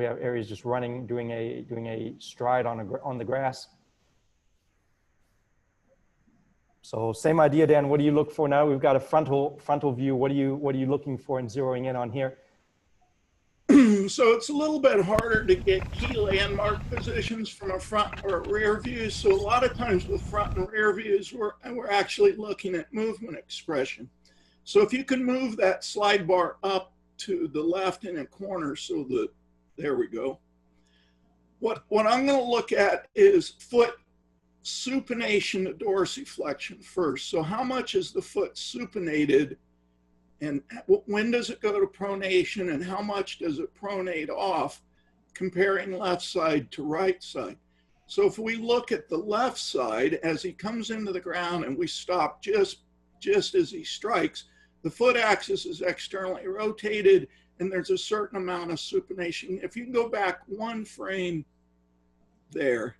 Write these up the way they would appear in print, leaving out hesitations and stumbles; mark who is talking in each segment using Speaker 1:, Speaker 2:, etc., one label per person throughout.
Speaker 1: have areas just running, doing a stride on the grass. So same idea, Dan. What do you look for now? We've got a frontal view. What are you looking for and zeroing in on here?
Speaker 2: So it's a little bit harder to get key landmark positions from a front or a rear view. So a lot of times with front and rear views, we're actually looking at movement expression. So if you can move that slide bar up to the left in a corner, so that, there we go. What I'm going to look at is foot supination to dorsiflexion first. So how much is the foot supinated, and when does it go to pronation, and how much does it pronate off, comparing left side to right side? So if we look at the left side as he comes into the ground and we stop just as he strikes, the foot axis is externally rotated and there's a certain amount of supination. If you can go back one frame there,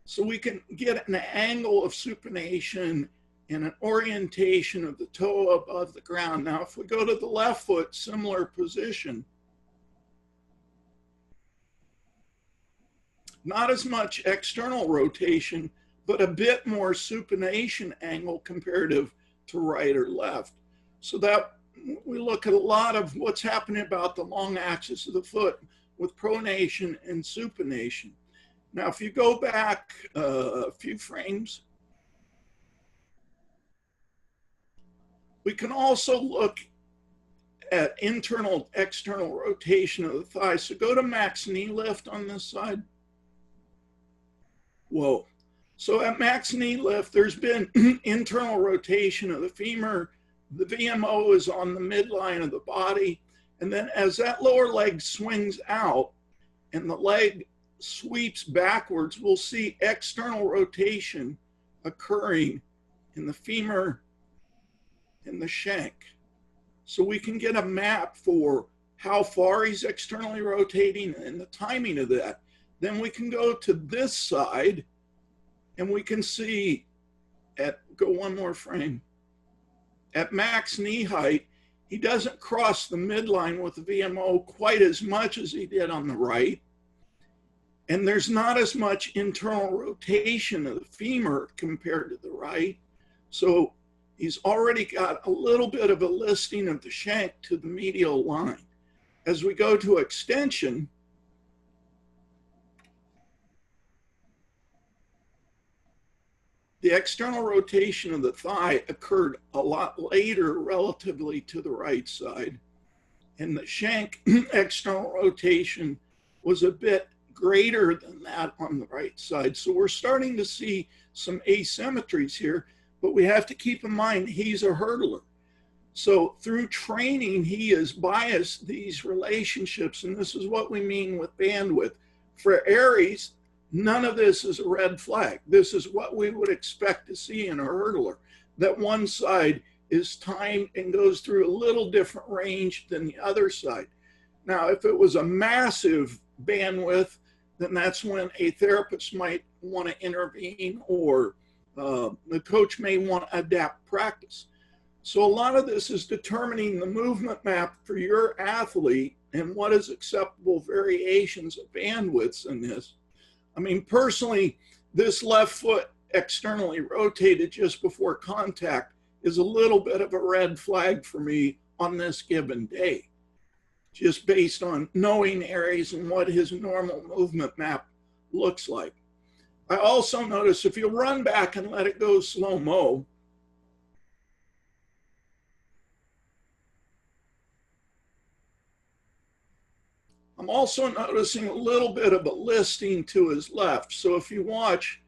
Speaker 2: so we can get an angle of supination and an orientation of the toe above the ground. Now, if we go to the left foot, similar position, not as much external rotation, but a bit more supination angle comparative to right or left. So that we look at a lot of what's happening about the long axis of the foot with pronation and supination. Now, if you go back a few frames, we can also look at internal, external rotation of the thigh. So go to max knee lift on this side. Whoa. So at max knee lift, there's been internal rotation of the femur. The VMO is on the midline of the body. And then as that lower leg swings out and the leg sweeps backwards, we'll see external rotation occurring in the femur and the shank. So we can get a map for how far he's externally rotating and the timing of that. Then we can go to this side and we can see go one more frame. At max knee height, he doesn't cross the midline with the VMO quite as much as he did on the right. And there's not as much internal rotation of the femur compared to the right. So he's already got a little bit of a listing of the shank to the medial line. As we go to extension, the external rotation of the thigh occurred a lot later relatively to the right side. And the shank external rotation was a bit greater than that on the right side. So we're starting to see some asymmetries here, but we have to keep in mind he's a hurdler. So through training, he has biased these relationships, and this is what we mean with bandwidth. For Aries, none of this is a red flag. This is what we would expect to see in a hurdler, that one side is timed and goes through a little different range than the other side. Now, if it was a massive bandwidth, then that's when a therapist might want to intervene, or the coach may want to adapt practice. So a lot of this is determining the movement map for your athlete and what is acceptable variations of bandwidths in this. I mean, personally, this left foot externally rotated just before contact is a little bit of a red flag for me on this given day, just based on knowing Aries and what his normal movement map looks like. I also notice if you run back and let it go slow-mo, I'm also noticing a little bit of a listing to his left. So if you watch,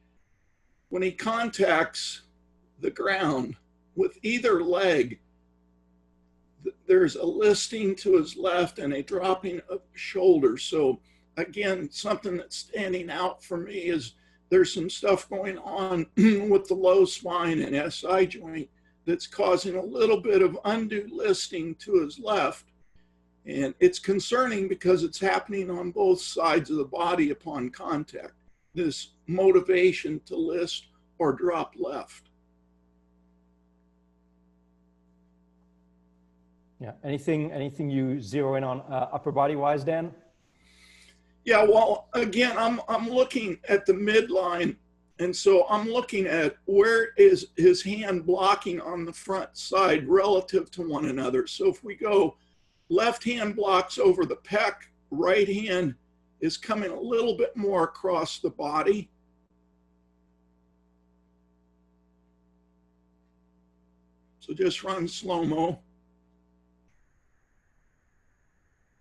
Speaker 2: when he contacts the ground with either leg, there's a listing to his left and a dropping of the shoulder. So again, something that's standing out for me is there's some stuff going on with the low spine and SI joint that's causing a little bit of undue listing to his left. And it's concerning because it's happening on both sides of the body upon contact, this motivation to list or drop left.
Speaker 1: Yeah, anything you zero in on upper body wise, Dan?
Speaker 2: Yeah, well, again, I'm looking at the midline, and so I'm looking at where is his hand blocking on the front side relative to one another. So if we go, left hand blocks over the pec, right hand is coming a little bit more across the body. So just run slow-mo.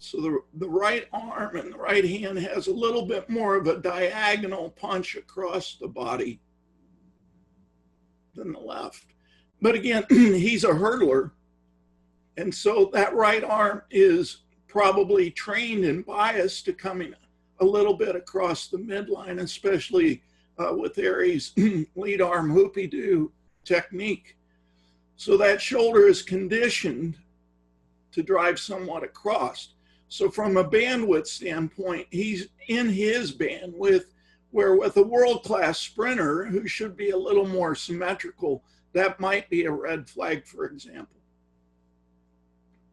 Speaker 2: So the right arm and the right hand has a little bit more of a diagonal punch across the body than the left. But again, he's a hurdler. And so that right arm is probably trained and biased to coming a little bit across the midline, especially with Aries' lead arm hoopy-doo technique. So that shoulder is conditioned to drive somewhat across. So from a bandwidth standpoint, he's in his bandwidth, where with a world-class sprinter who should be a little more symmetrical, that might be a red flag, for example.